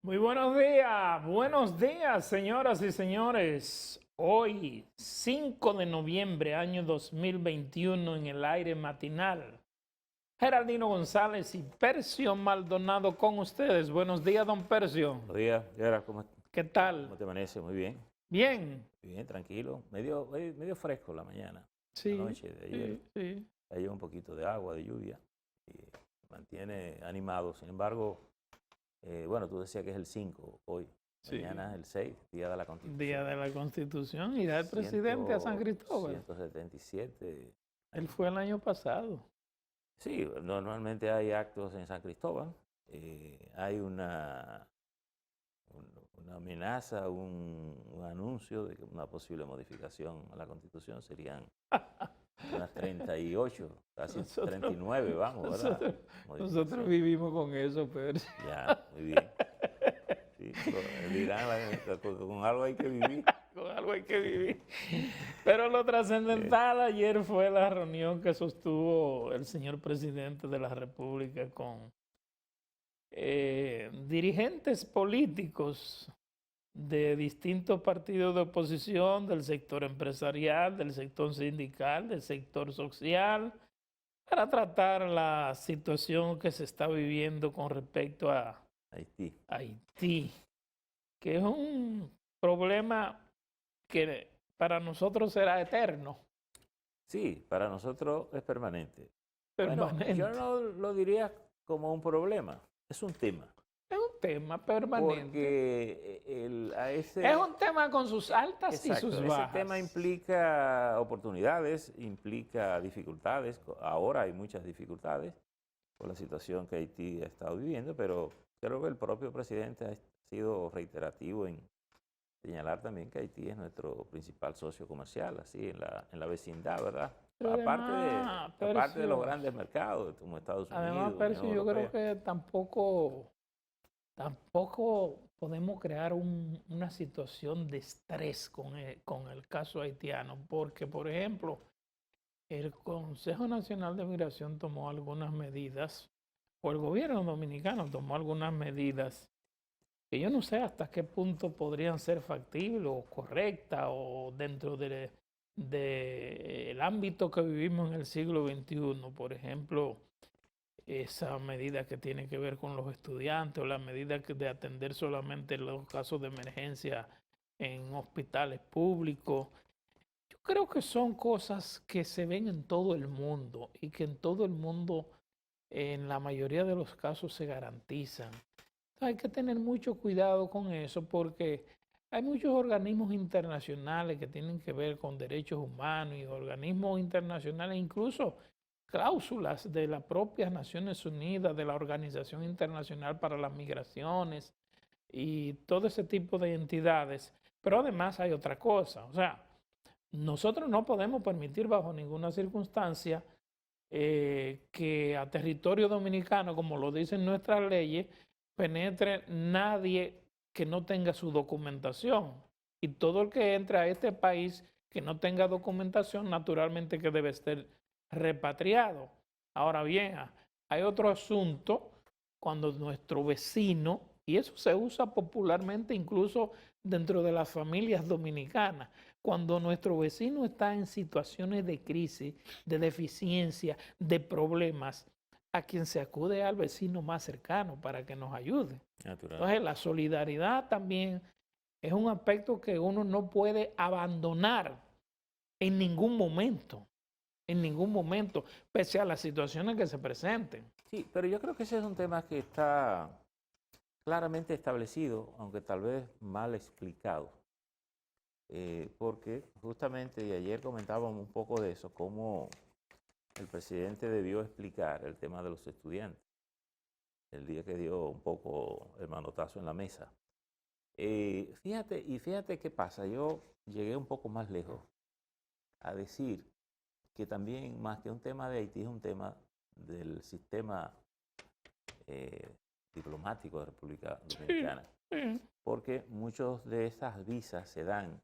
Muy buenos días, señoras y señores. Hoy, 5 de noviembre, año 2021, en el aire matinal. Geraldino González y Percio Maldonado con ustedes. Buenos días, don Percio. Buenos días, Gerard, ¿Qué cómo tal? te amanece? Muy bien, Bien. bien, tranquilo. Medio fresco la mañana, la Sí, noche de ayer. sí. Cayó un poquito de agua, de lluvia, y mantiene animado. Sin embargo, bueno, tú decías que es el 5 hoy. Sí. Mañana es el 6, Día de la Constitución. Día de la Constitución y da el presidente a San Cristóbal. 177 Él años. fue el año pasado. Sí, normalmente hay actos en San Cristóbal. Hay una amenaza, un anuncio de que una posible modificación a la Constitución serían unas 38, casi Nosotros, 39, vamos, ¿verdad? nosotros Modificación. vivimos con eso, Percio. Ya, muy bien. Sí, pero dirán, con algo hay que vivir. Con algo hay que vivir. Pero lo Eh, trascendental ayer fue la reunión que sostuvo el señor presidente de la República con dirigentes políticos de distintos partidos de oposición, del sector empresarial, del sector sindical, del sector social, para tratar la situación que se está viviendo con respecto a Haití. Haití, que es un problema que para nosotros será eterno, Sí, para nosotros es permanente. Bueno, yo permanente. no lo diría como un problema, es un tema. Es un tema permanente. Porque a Es ese, un tema con sus altas y exacto, sus ese tema bajas. implica oportunidades, implica dificultades. Ahora hay muchas dificultades por la situación que Haití ha estado viviendo, pero creo que el propio presidente ha sido reiterativo en señalar también que Haití es nuestro principal socio comercial, así en la vecindad, ¿verdad? Pero además, Aparte de los Percio, grandes mercados como Estados además, Unidos, Unión Percio, yo creo Europea. que tampoco podemos crear una situación de estrés con el caso haitiano, porque, por ejemplo, el Consejo Nacional de Migración tomó algunas medidas, o el gobierno dominicano tomó algunas medidas que yo no sé hasta qué punto podrían ser factibles o correctas o dentro el ámbito que vivimos en el siglo XXI. Por ejemplo, esa medida que tiene que ver con los estudiantes o la medida de atender solamente los casos de emergencia en hospitales públicos. Yo creo que son cosas que se ven en todo el mundo y que en todo el mundo, en la mayoría de los casos, se garantizan. Hay que tener mucho cuidado con eso porque hay muchos organismos internacionales que tienen que ver con derechos humanos y organismos internacionales, incluso cláusulas de las propias Naciones Unidas, de la Organización Internacional para las Migraciones y todo ese tipo de entidades. Pero además hay otra cosa, o sea, nosotros no podemos permitir bajo ninguna circunstancia que a territorio dominicano, como lo dicen nuestras leyes, penetre nadie que no tenga su documentación. Y todo el que entre a este país que no tenga documentación, naturalmente que debe ser repatriado. Ahora bien, hay otro asunto cuando nuestro vecino, y eso se usa popularmente incluso dentro de las familias dominicanas, cuando nuestro vecino está en situaciones de crisis, de deficiencia, de problemas, a quien se acude al vecino más cercano para que nos ayude. Natural. Entonces, la solidaridad también es un aspecto que uno no puede abandonar en ningún momento, pese a las situaciones que se presenten. Sí, pero yo creo que ese es un tema que está claramente establecido, aunque tal vez mal explicado, porque justamente, y ayer comentábamos un poco de eso, cómo el presidente debió explicar el tema de los estudiantes, el día que dio un poco el manotazo en la mesa. Fíjate qué pasa, yo llegué un poco más lejos a decir que también más que un tema de Haití es un tema del sistema eh, diplomático de República Sí, Dominicana, sí. porque muchas de esas visas se dan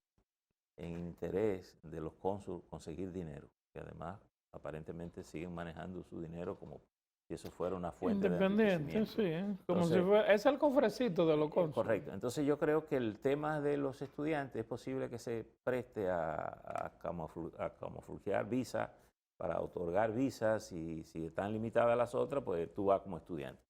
en interés de los cónsules conseguir dinero, que además aparentemente siguen manejando su dinero como si eso fuera una fuente de Independiente, enriquecimiento. sí. Como Entonces, si fuera, es el cofrecito de los cónsules. correcto. Entonces yo creo que el tema de los estudiantes es posible que se preste a camuflajear visas, para otorgar visas, y si están limitadas las otras, pues tú vas como estudiante.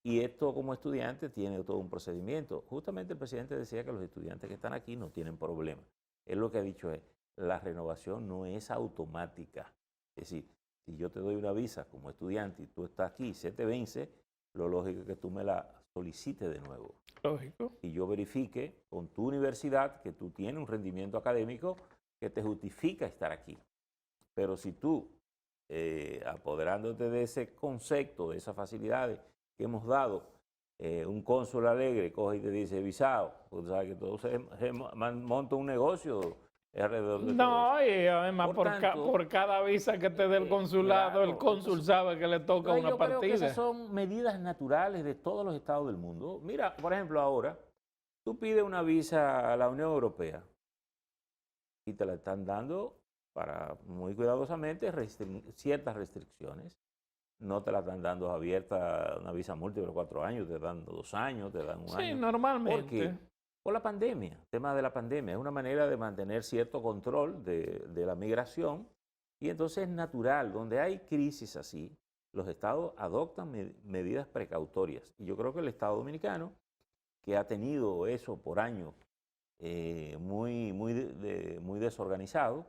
Y esto como estudiante tiene todo un procedimiento. Justamente el presidente decía que los estudiantes que están aquí no tienen problema. Él lo que ha dicho es, la renovación no es automática. Es decir, si yo te doy una visa como estudiante y tú estás aquí y se te vence, lo lógico es que tú me la solicites de nuevo. Lógico. Y yo verifique con tu universidad que tú tienes un rendimiento académico que te justifica estar aquí. Pero si tú, apoderándote de ese concepto, de esas facilidades que hemos dado, un cónsul alegre coge y te dice visado, pues sabes que todo se monta un negocio alrededor de todo No, eso. y además por cada visa que te dé el consulado, claro, el cónsul sabe que le toca una yo creo que partida. esas son medidas naturales de todos los estados del mundo. Mira, por ejemplo, ahora tú pides una visa a la Unión Europea y te la están dando para muy cuidadosamente ciertas restricciones. No te la están dando abierta una visa múltiple de 4 años, te dan 2 años, te dan un año. Sí, normalmente. ¿Por qué? Por la pandemia, el tema de la pandemia. Es una manera de mantener cierto control de la migración, y entonces es natural, donde hay crisis así, los estados adoptan medidas precautorias. Y yo creo que el Estado Dominicano, que ha tenido eso por años muy desorganizado,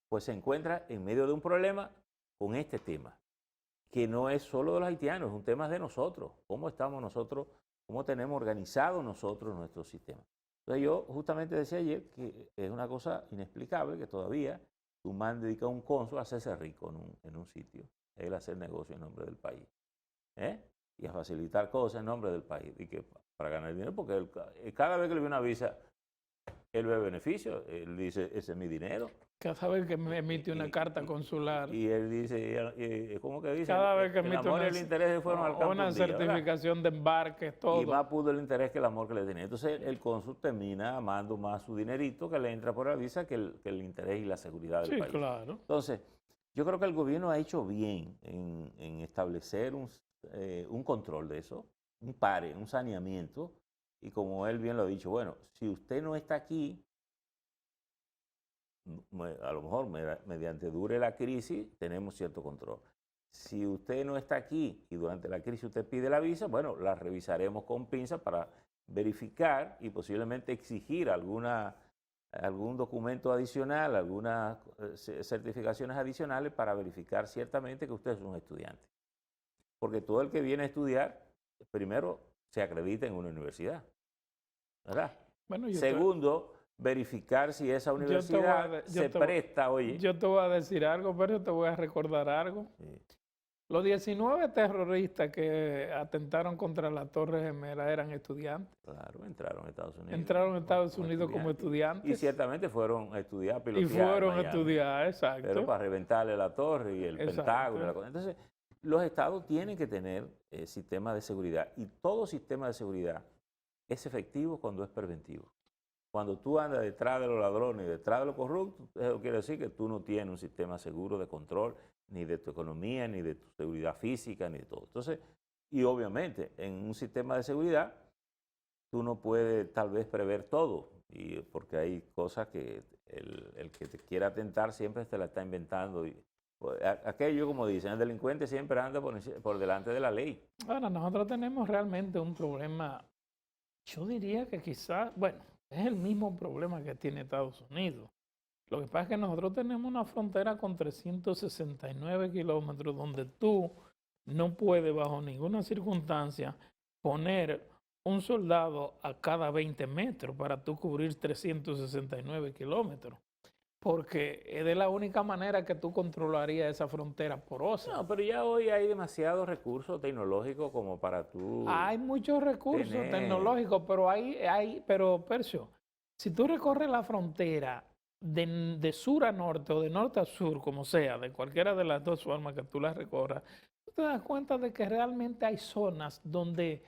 pues se encuentra en medio de un problema con este tema, que no es solo de los haitianos, es un tema de nosotros, cómo estamos nosotros, cómo tenemos organizado nosotros nuestro sistema. Entonces yo justamente decía ayer que es una cosa inexplicable que todavía tú mandes a un cónsul a hacerse rico en un sitio, él hacer negocio en nombre del país, y a facilitar cosas en nombre del país, y que para ganar dinero, porque cada vez que le ve una visa, él ve beneficio, él dice, ese es mi dinero. Cada vez que me emite una carta consular. Y él dice, ¿cómo que dice? Cada vez que el emite amor y el interés fueron al campo una un día, certificación de embarque, todo. Y más pudo el interés que el amor que le tenía. Entonces el cónsul termina amando más su dinerito que le entra por la visa que el interés y la seguridad del país. Sí, claro. Entonces, yo creo que el gobierno ha hecho bien en establecer un control de eso, un saneamiento. Y como él bien lo ha dicho, bueno, si usted no está aquí, a lo mejor mediante dure la crisis, tenemos cierto control. Si usted no está aquí y durante la crisis usted pide la visa, bueno, la revisaremos con pinzas para verificar y posiblemente exigir algún documento adicional, algunas certificaciones adicionales para verificar ciertamente que usted es un estudiante. Porque todo el que viene a estudiar, primero, se acredita en una universidad, ¿verdad? Bueno, segundo, verificar si esa universidad se presta, oye. Yo te voy a decir algo, pero te voy a recordar algo. Sí. Los 19 terroristas que atentaron contra la Torre Gemela eran estudiantes. Claro, entraron a Estados Unidos. Entraron a Estados Unidos como estudiantes. Y ciertamente fueron a estudiar, pilotear. Y fueron a estudiar, exacto. Pero para reventarle la torre y el Pentágono. Entonces, los estados tienen que tener sistemas de seguridad. Y todo sistema de seguridad es efectivo cuando es preventivo. Cuando tú andas detrás de los ladrones y detrás de los corruptos, eso quiere decir que tú no tienes un sistema seguro de control ni de tu economía, ni de tu seguridad física, ni de todo. Entonces, y obviamente, en un sistema de seguridad, tú no puedes tal vez prever todo, porque hay cosas que el que te quiera atentar siempre te la está inventando. Aquello, como dicen, el delincuente siempre anda por delante de la ley. Ahora, nosotros tenemos realmente un problema, yo diría que quizás, bueno, es el mismo problema que tiene Estados Unidos. Lo que pasa es que nosotros tenemos una frontera con 369 kilómetros donde tú no puedes bajo ninguna circunstancia poner un soldado a cada 20 metros para tú cubrir 369 kilómetros. Porque es de la única manera que tú controlarías esa frontera porosa. No, pero ya hoy hay demasiados recursos tecnológicos como para tú... Hay muchos recursos tecnológicos, pero Percio, si tú recorres la frontera de sur a norte o de norte a sur, como sea, de cualquiera de las dos formas que tú la recorras, tú te das cuenta de que realmente hay zonas donde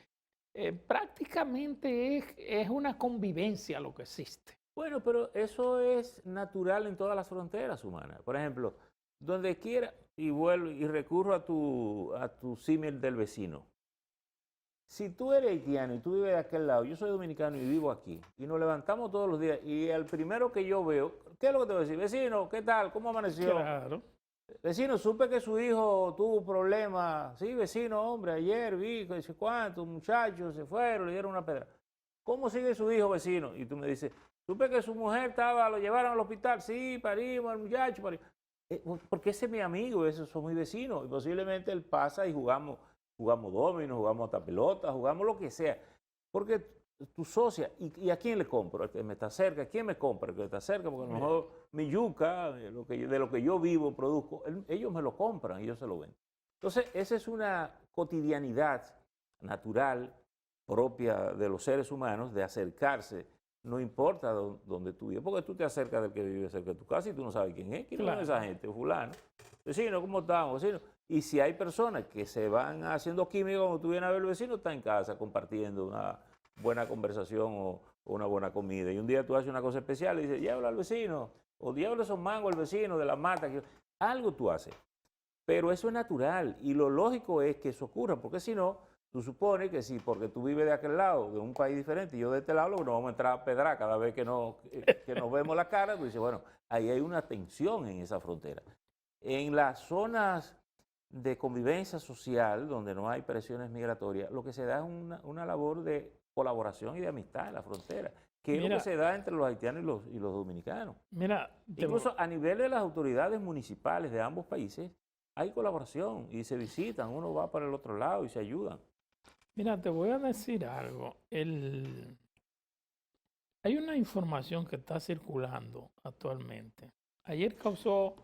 prácticamente es una convivencia lo que existe. Bueno, pero eso es natural en todas las fronteras humanas. Por ejemplo, donde quiera, y vuelvo y recurro a tu símil del vecino. Si tú eres haitiano y tú vives de aquel lado, yo soy dominicano y vivo aquí, y nos levantamos todos los días, y el primero que yo veo, ¿qué es lo que te voy a decir? Vecino, ¿qué tal? ¿Cómo amaneció? Claro. Vecino, supe que su hijo tuvo problemas. Sí, vecino, hombre, ayer vi, que sé cuántos muchachos se fueron, le dieron una pedra. ¿Cómo sigue su hijo, vecino? Y tú me dices, supe que su mujer lo llevaron al hospital. Sí, parimos al muchacho, parimos. Porque ese es mi amigo, esos son mis vecinos. Y posiblemente él pasa y jugamos dominos, jugamos hasta pelota, jugamos lo que sea. Porque tu socia, ¿y a quién le compro? El que me está cerca, ¿a quién me compra? El que está cerca, porque a lo mejor mi yuca, de lo que yo vivo, produzco, ellos me lo compran, ellos se lo venden. Entonces, esa es una cotidianidad natural propia de los seres humanos de acercarse, no importa dónde tú vives, porque tú te acercas del que vive cerca de tu casa y tú no sabes quién es Claro. esa gente, fulano. Vecino, ¿cómo estamos? Vecino. Y si hay personas que se van haciendo químicos, cuando tú vienes a ver el vecino, está en casa compartiendo una buena conversación o una buena comida. Y un día tú haces una cosa especial y dices, llévalo al vecino, o llévalo esos mangos al vecino de la mata. Algo tú haces. Pero eso es natural y lo lógico es que eso ocurra, porque si no, tú supones que si porque tú vives de aquel lado, de un país diferente, y yo de este lado, nos vamos a entrar a pedrar cada vez que nos vemos la cara, tú dices, bueno, ahí hay una tensión en esa frontera. En las zonas de convivencia social, donde no hay presiones migratorias, lo que se da es una labor de colaboración y de amistad en la frontera, que es lo que se da entre los haitianos y los dominicanos. Mira, Incluso a nivel de las autoridades municipales de ambos países, hay colaboración y se visitan, uno va para el otro lado y se ayudan. Mira, te voy a decir algo. Hay una información que está circulando actualmente. Ayer causó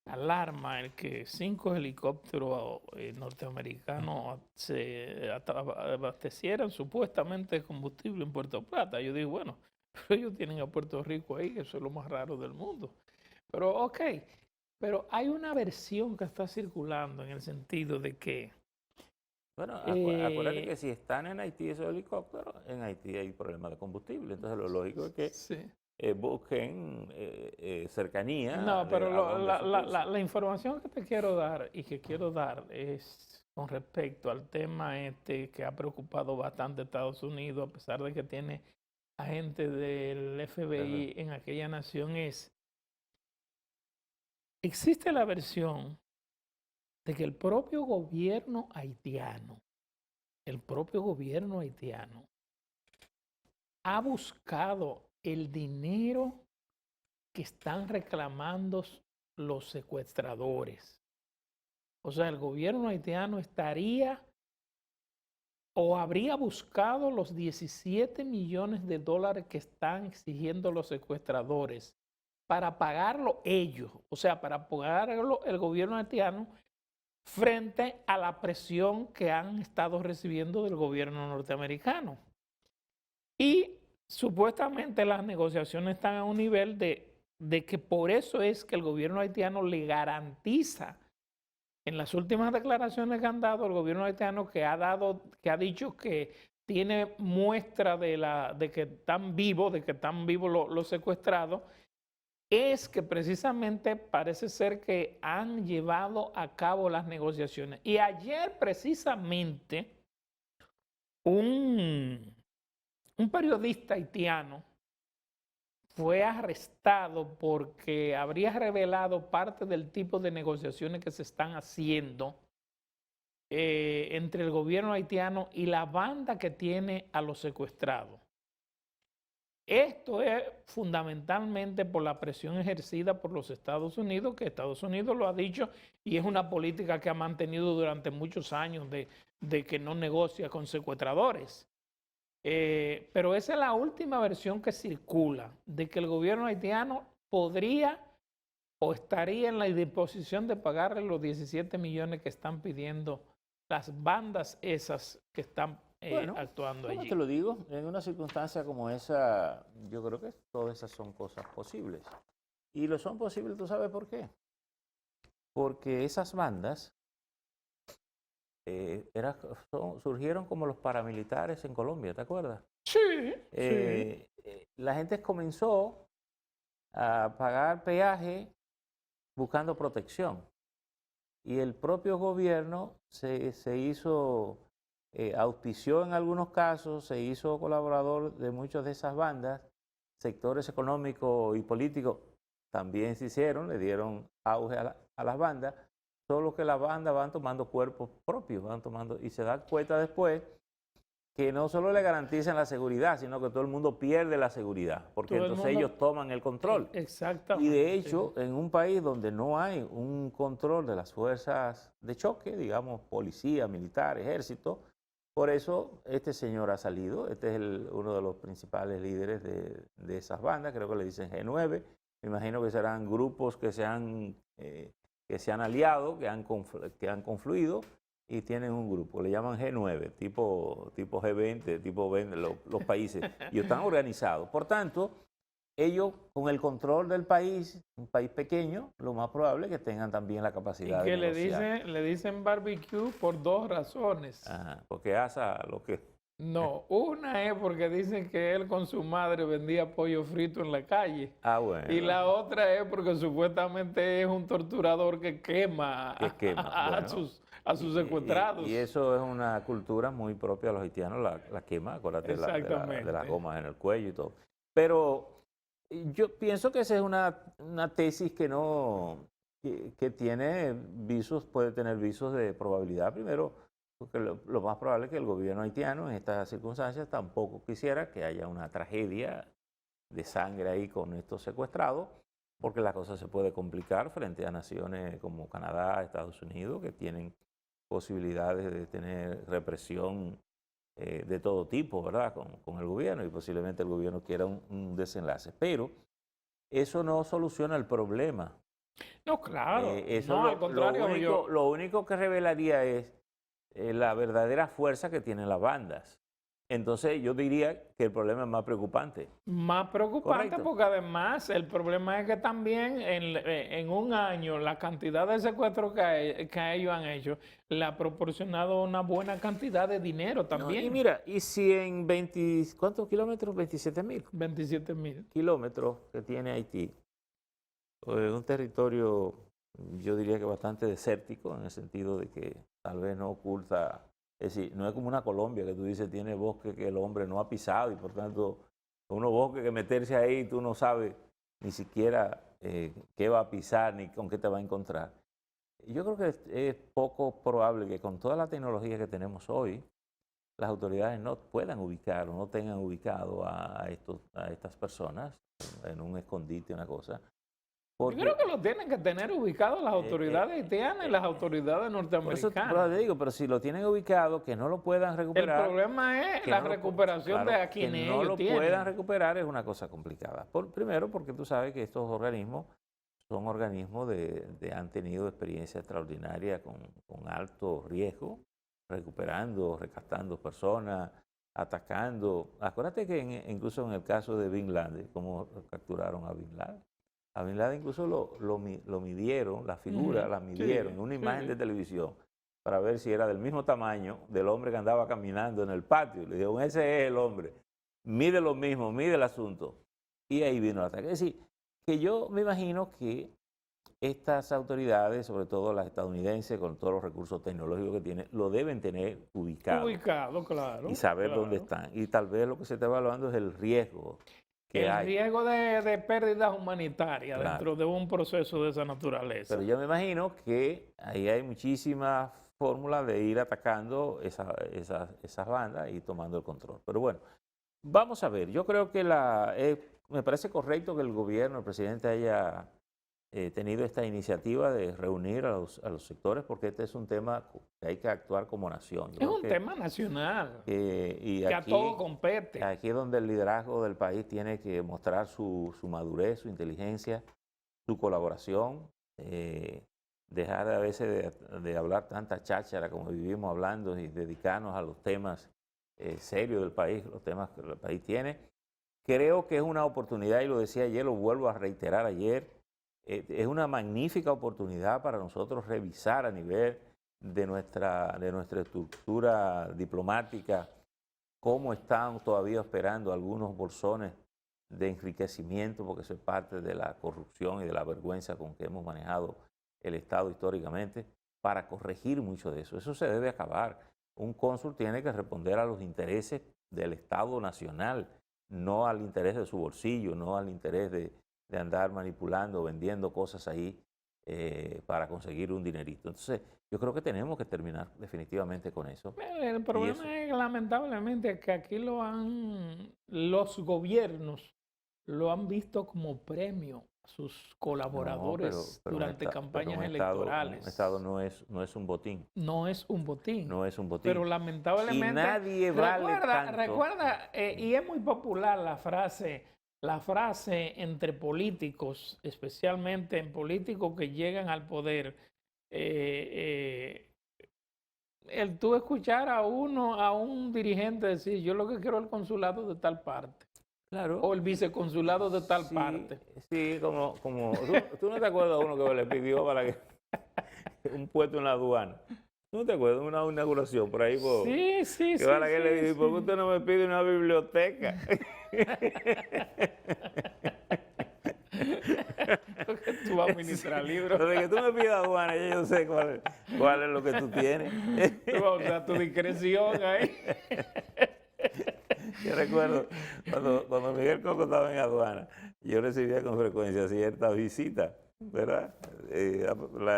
alarma el que 5 helicópteros norteamericanos se abastecieran supuestamente de combustible en Puerto Plata. Yo digo, bueno, pero ellos tienen a Puerto Rico ahí, que eso es lo más raro del mundo. Pero ok, pero hay una versión que está circulando en el sentido de que Bueno, acuérdate que si están en Haití esos helicópteros, en Haití hay problemas de combustible. Entonces lo lógico es que sí. busquen cercanía No, pero a donde su curso. la información que te quiero dar y que quiero dar es con respecto al tema este que ha preocupado bastante a Estados Unidos, a pesar de que tiene agentes del FBI en aquella nación, existe la versión de que el propio gobierno haitiano ha buscado el dinero que están reclamando los secuestradores. O sea, el gobierno haitiano estaría o habría buscado los 17 millones de dólares que están exigiendo los secuestradores para pagarlo ellos, o sea, para pagarlo el gobierno haitiano frente a la presión que han estado recibiendo del gobierno norteamericano. Y supuestamente las negociaciones están a un nivel de que por eso es que el gobierno haitiano le garantiza, en las últimas declaraciones que han dado el gobierno haitiano, que ha dicho que tiene muestra de que están vivos, los secuestrados, es que precisamente parece ser que han llevado a cabo las negociaciones. Y ayer precisamente un periodista haitiano fue arrestado porque habría revelado parte del tipo de negociaciones que se están haciendo entre el gobierno haitiano y la banda que tiene a los secuestrados. Esto es fundamentalmente por la presión ejercida por los Estados Unidos, que Estados Unidos lo ha dicho y es una política que ha mantenido durante muchos años de que no negocia con secuestradores. Pero esa es la última versión que circula, de que el gobierno haitiano podría o estaría en la disposición de pagarle los 17 millones que están pidiendo las bandas esas que están actuando allí. Te lo digo, en una circunstancia como esa, yo creo que todas esas son cosas posibles. Y lo son posibles, ¿tú sabes por qué? Porque esas bandas surgieron como los paramilitares en Colombia, ¿te acuerdas? Sí, La gente comenzó a pagar peaje buscando protección. Y el propio gobierno se hizo, auspició en algunos casos, se hizo colaborador de muchas de esas bandas, sectores económicos y políticos también se hicieron, le dieron auge a las bandas, solo que las bandas van tomando cuerpos propios, van tomando, y se dan cuenta después que no solo le garantizan la seguridad, sino que todo el mundo pierde la seguridad, porque Todo el entonces mundo, ellos toman el control. exactamente. Y de hecho, en un país donde no hay un control de las fuerzas de choque, digamos, policía, militar, ejército, por eso este señor ha salido, este es uno de los principales líderes de esas bandas, creo que le dicen G9, me imagino que serán grupos que se han aliado, que han confluido y tienen un grupo, le llaman G9, tipo G20, tipo 20, los países, y están organizados. Por tanto, ellos con el control del país, un país pequeño, lo más probable es que tengan también la capacidad Y que de negociar. le dicen barbecue por dos razones. Ajá, porque asa lo que... No, una es porque dicen que él con su madre vendía pollo frito en la calle. Ah, bueno. Y la otra es porque supuestamente es un torturador que quema Que quema. a sus secuestrados. Y eso es una cultura muy propia de los haitianos, la quema, acuérdate de las gomas en el cuello y todo. Pero yo pienso que esa es una tesis que no, que tiene visos, puede tener visos de probabilidad. Primero, porque lo más probable es que el gobierno haitiano en estas circunstancias tampoco quisiera que haya una tragedia de sangre ahí con estos secuestrados, porque la cosa se puede complicar frente a naciones como Canadá, Estados Unidos, que tienen posibilidades de tener represión de todo tipo, ¿verdad?, con el gobierno, y posiblemente el gobierno quiera un desenlace. Pero eso no soluciona el problema. No, claro. Eso no, al contrario, lo único que revelaría es la verdadera fuerza que tienen las bandas. Entonces yo diría que el problema es más preocupante. Más preocupante. Correcto. Porque además el problema es que también en un año la cantidad de secuestros que ellos han hecho le ha proporcionado una buena cantidad de dinero también. No, y mira, y si en 20, ¿cuántos kilómetros? 27.000. 27.000 kilómetros que tiene Haití. Un territorio, yo diría que bastante desértico, en el sentido de que tal vez no oculta, es decir, no es como una Colombia que tú dices tiene bosque que el hombre no ha pisado y por tanto, unos bosques que meterse ahí tú no sabes ni siquiera qué va a pisar ni con qué te va a encontrar. Yo creo que es poco probable que con toda la tecnología que tenemos hoy, las autoridades no puedan ubicar o no tengan ubicado a estas personas en un escondite, una cosa. Yo creo que lo tienen que tener ubicado las autoridades haitianas y las autoridades norteamericanas. Por eso te digo, pero si lo tienen ubicado, que no lo puedan recuperar. El problema es la recuperación de a quienes ellos tienen. Que no lo puedan recuperar es una cosa complicada. Primero, porque tú sabes que estos organismos son organismos han tenido experiencia extraordinaria con alto riesgo, recuperando, rescatando personas, atacando. Acuérdate que incluso en el caso de Bin Laden, cómo capturaron a Bin Laden. A Bin Laden incluso lo midieron, la figura la midieron en una imagen de televisión para ver si era del mismo tamaño del hombre que andaba caminando en el patio. Le dijeron, ese es el hombre, mide lo mismo, mide el asunto. Y ahí vino el ataque. Es decir, que yo me imagino que estas autoridades, sobre todo las estadounidenses, con todos los recursos tecnológicos que tienen, lo deben tener ubicado. Ubicado, claro. Y saber dónde están. Y tal vez lo que se está evaluando es el riesgo. El riesgo de pérdidas humanitarias dentro de un proceso de esa naturaleza. Pero yo me imagino que ahí hay muchísimas fórmulas de ir atacando esas bandas y tomando el control. Pero bueno, vamos a ver. Yo creo que me parece correcto que el gobierno, el presidente haya tenido esta iniciativa de reunir a los sectores, porque este es un tema que hay que actuar como nación. Es un tema nacional y que aquí, a todo compete. Aquí es donde el liderazgo del país tiene que mostrar su madurez, su inteligencia, su colaboración, dejar a veces de hablar tanta cháchara como vivimos hablando y dedicarnos a los temas serios del país, los temas que el país tiene. Creo que es una oportunidad, y lo decía ayer, lo vuelvo a reiterar ayer, es una magnífica oportunidad para nosotros revisar a nivel de nuestra estructura diplomática cómo están todavía esperando algunos bolsones de enriquecimiento, porque eso es parte de la corrupción y de la vergüenza con que hemos manejado el Estado históricamente, para corregir mucho de eso. Eso se debe acabar. Un cónsul tiene que responder a los intereses del Estado nacional, no al interés de su bolsillo, no al interés de andar manipulando, vendiendo cosas ahí para conseguir un dinerito. Entonces, yo creo que tenemos que terminar definitivamente con eso. El problema es lamentablemente que aquí los gobiernos lo han visto como premio a sus colaboradores durante campañas electorales. Un Estado no es un botín. No es un botín. No es un botín. Pero lamentablemente... Y nadie vale tanto. Recuerda, y es muy popular la frase entre políticos, especialmente en políticos que llegan al poder, el tú escuchar a un dirigente decir, yo lo que quiero es el consulado de tal parte. Claro. O el viceconsulado de tal parte. Sí, como ¿tú no te acuerdas de uno que le pidió para que un puesto en la aduana? ¿No te acuerdas de una inauguración por ahí? Sí. Que para que le dijo, ¿por qué usted no me pide una biblioteca? Tú vas a administrar libros. Desde que tú me pidas aduana, yo sé cuál es lo que tú tienes. Tú vas a usar tu discreción ahí. Yo recuerdo cuando Miguel Coco estaba en aduana, yo recibía con frecuencia ciertas visitas, ¿verdad?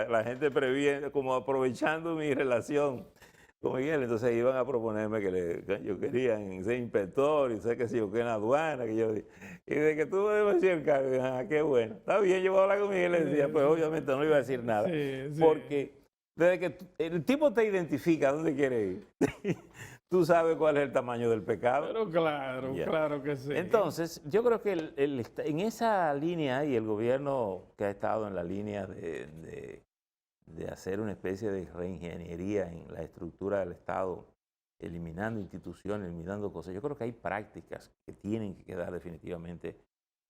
La gente prevía, como aprovechando mi relación con Miguel, entonces iban a proponerme que yo quería ser inspector y sé que si yo que en la aduana, y de que tú me debes decir el cargo, qué bueno, está bien, yo voy a hablar con Miguel y le decía, pues obviamente no iba a decir nada, porque desde que el tipo te identifica dónde quiere ir, tú sabes cuál es el tamaño del pecado. Pero claro que sí. Entonces, yo creo que en esa línea, y el gobierno que ha estado en la línea de hacer una especie de reingeniería en la estructura del Estado, eliminando instituciones, eliminando cosas, yo creo que hay prácticas que tienen que quedar definitivamente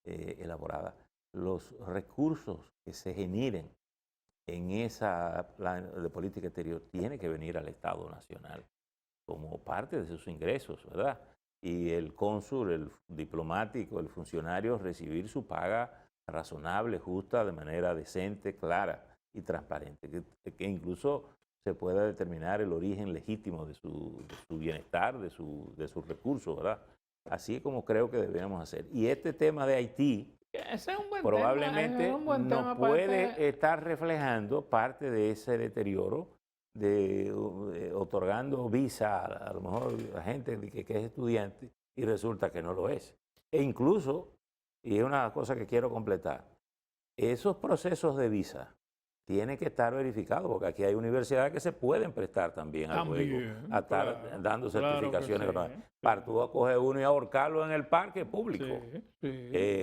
elaboradas. Los recursos que se generen en esa plan de política exterior tienen que venir al Estado nacional como parte de sus ingresos, ¿verdad? Y el cónsul, el diplomático, el funcionario recibir su paga razonable, justa, de manera decente, clara y transparente, que incluso se pueda determinar el origen legítimo de su bienestar, de sus recursos, ¿verdad? Así es como creo que deberíamos hacer. Y este tema de Haití ese es un buen probablemente tema, es un buen no tema puede estar reflejando parte de ese deterioro de otorgando visa a lo mejor a gente que es estudiante y resulta que no lo es. E incluso, y es una cosa que quiero completar, esos procesos de visa tienen que estar verificados, porque aquí hay universidades que se pueden prestar también al juego a estar dando certificaciones. Para tú a coger uno y ahorcarlo en el parque público.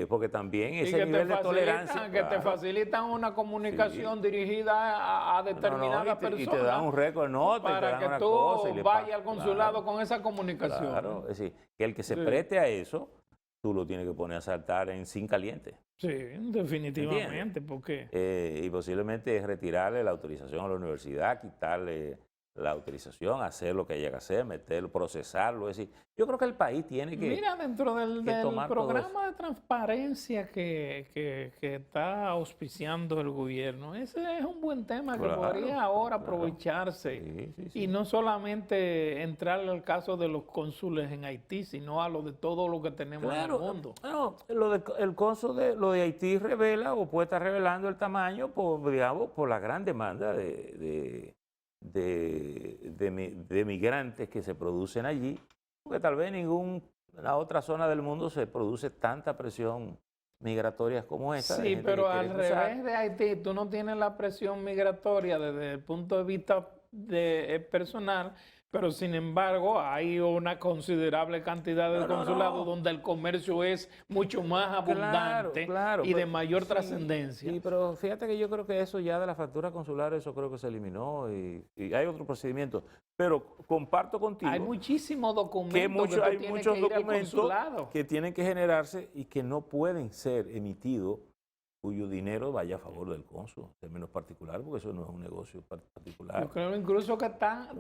Porque también ese nivel de tolerancia. Que te facilitan una comunicación dirigida a determinadas personas. Y te dan un récord nota para que tú vayas al consulado con esa comunicación. Claro, es decir, que el que se preste a eso, tú lo tienes que poner a saltar sin caliente. Sí, definitivamente, porque... y posiblemente retirarle la autorización a la universidad, quitarle la autorización, hacer lo que haya que hacer, meterlo, procesarlo. Es decir, yo creo que el país tiene que... Mira, dentro del programa de transparencia que está auspiciando el gobierno, ese es un buen tema que podría ahora aprovecharse. Y no solamente entrarle al caso de los cónsules en Haití, sino a lo de todo lo que tenemos en el mundo. El cónsul lo de Haití revela o puede estar revelando el tamaño por la gran demanda de migrantes que se producen allí, porque tal vez en la otra zona del mundo se produce tanta presión migratoria como esta. Sí, pero al revés de Haití, tú no tienes la presión migratoria desde el punto de vista personal, pero sin embargo hay una considerable cantidad de consulados donde el comercio es mucho más abundante y de mayor trascendencia. Sí, pero fíjate que yo creo que eso ya de la factura consular, eso creo que se eliminó y hay otro procedimiento. Pero comparto contigo. Hay muchísimos documentos hay muchos documentos que tienen que generarse y que no pueden ser emitidos cuyo dinero vaya a favor del cónsul, en términos particulares, porque eso no es un negocio particular. Yo creo incluso que está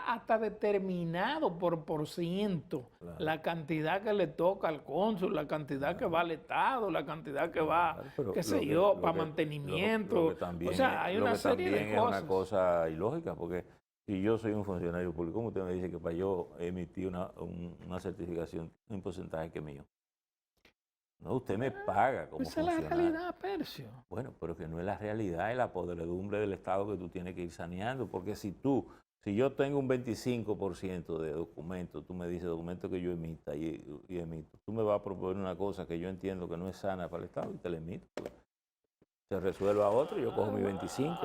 hasta determinado por ciento Claro. la cantidad que le toca al cónsul, la cantidad que va al Estado, la cantidad que va, Claro, pero qué sé lo que- yo, lo para que- mantenimiento. lo que también O sea, hay una serie también de es cosas. una cosa ilógica, porque si yo soy un funcionario público, ¿cómo usted me dice que para yo emitir una certificación, un porcentaje que es mío? No, usted me paga como Esa es la funcionario. realidad, Percio. Bueno, pero que no es la realidad, es la podredumbre del Estado que tú tienes que ir saneando, porque si yo tengo un 25% de documentos, tú me dices documentos que yo emita y emito, tú me vas a proponer una cosa que yo entiendo que no es sana para el Estado y te la emito. Se resuelve a otro, yo cojo mi 25.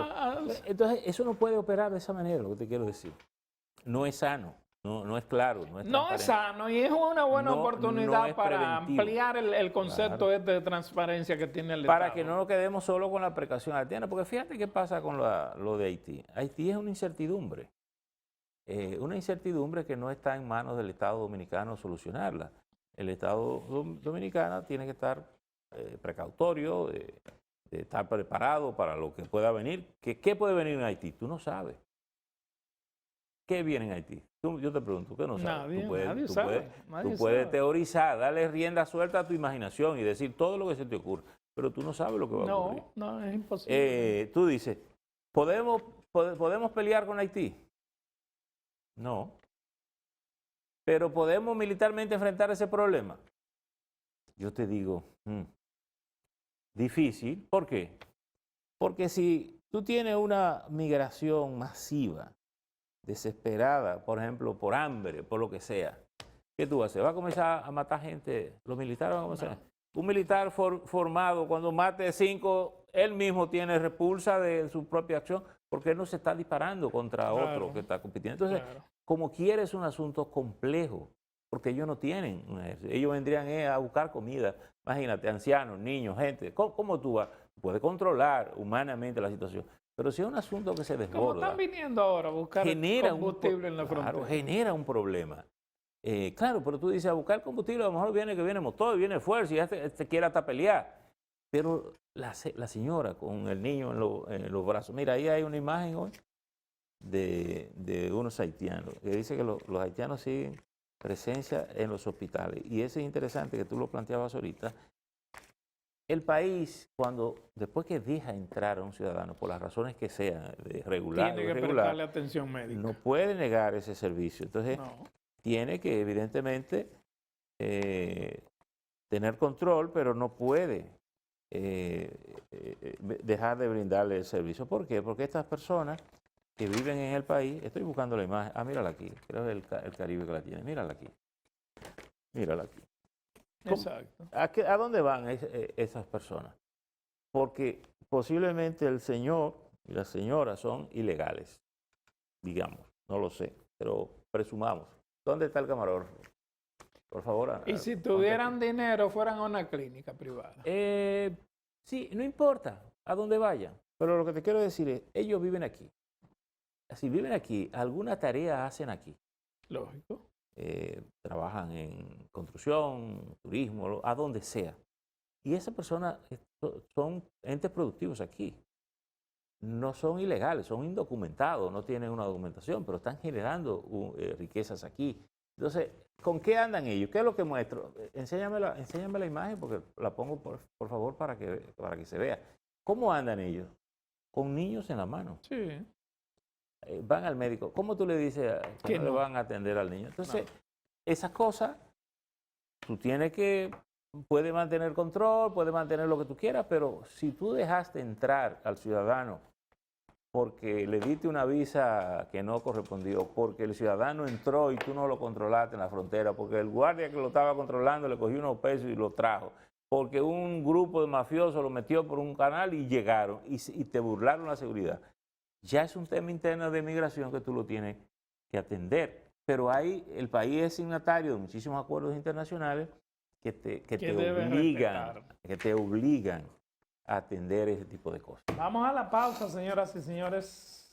Entonces, eso no puede operar de esa manera, lo que te quiero decir. No es sano, no es claro, no es No es transparente. sano y es una buena No oportunidad es para preventivo. ampliar el concepto Claro. este de transparencia que tiene el Para Estado. que no nos quedemos solo con la precaución haitiana, porque fíjate qué pasa con lo de Haití. Haití es una incertidumbre que no está en manos del Estado Dominicano solucionarla. El Estado Dominicano tiene que estar precautorio, de estar preparado para lo que pueda venir. ¿Qué puede venir en Haití? Tú no sabes. ¿Qué viene en Haití? Yo te pregunto, ¿qué no sabes? Nadie sabe. Tú puedes teorizar, darle rienda suelta a tu imaginación y decir todo lo que se te ocurre, pero tú no sabes lo que va a ocurrir. No, es imposible. Tú dices, ¿podemos pelear con Haití? No. ¿Pero podemos militarmente enfrentar ese problema? Yo te digo, difícil. ¿Por qué? Porque si tú tienes una migración masiva, desesperada, por ejemplo, por hambre, por lo que sea, ¿qué tú vas a hacer? ¿Vas a comenzar a matar gente? ¿Los militares van a comenzar? No. Un militar formado, cuando mate 5, él mismo tiene repulsa de su propia acción, porque él no se está disparando contra otro que está compitiendo. Entonces, como quiera, es un asunto complejo, porque ellos no tienen un ejército. Ellos vendrían a buscar comida. Imagínate, ancianos, niños, gente. ¿Cómo tú vas? Puedes controlar humanamente la situación. Pero si es un asunto que se desborda, ¿Cómo están viniendo ahora a buscar combustible en la frontera? Claro, genera un problema. Claro, pero tú dices, a buscar combustible, a lo mejor viene que viene motor, viene fuerza y ya te quiere hasta pelear. Pero la señora con el niño en los brazos, mira, ahí hay una imagen hoy de unos haitianos, que dice que los haitianos siguen presencia en los hospitales. Y eso es interesante que tú lo planteabas ahorita. El país, después que deja entrar a un ciudadano, por las razones que sean, de regular o irregular, tiene que prestarle atención médica. No puede negar ese servicio. Entonces, tiene que evidentemente tener control, pero no puede dejar de brindarle el servicio. ¿Por qué? Porque estas personas que viven en el país, estoy buscando la imagen, mírala aquí, creo que es el Caribe que la tiene, mírala aquí. Exacto. ¿A dónde van esas personas? Porque posiblemente el señor y la señora son ilegales, digamos, no lo sé, pero presumamos. ¿Dónde está el camarógrafo? Por favor. Y si tuvieran dinero, fueran a una clínica privada. Sí, no importa a dónde vayan, pero lo que te quiero decir es, ellos viven aquí. Si viven aquí, alguna tarea hacen aquí. Lógico. Trabajan en construcción, turismo, a donde sea. Y esas personas son entes productivos aquí. No son ilegales, son indocumentados, no tienen una documentación, pero están generando riquezas aquí. Entonces, ¿con qué andan ellos? ¿Qué es lo que muestro? Enséñame la imagen porque la pongo por favor para que se vea. ¿Cómo andan ellos? Con niños en la mano. Sí. Van al médico. ¿Cómo tú le dices que no le van a atender al niño? Entonces, esas cosas, tú tienes que, puedes mantener control, puedes mantener lo que tú quieras, pero si tú dejaste entrar al ciudadano porque le diste una visa que no correspondió, porque el ciudadano entró y tú no lo controlaste en la frontera, porque el guardia que lo estaba controlando le cogió unos pesos y lo trajo, porque un grupo de mafiosos lo metió por un canal y llegaron y te burlaron la seguridad. Ya es un tema interno de migración que tú lo tienes que atender. Pero el país es signatario de muchísimos acuerdos internacionales que te obligan a atender ese tipo de cosas. Vamos a la pausa, señoras y señores.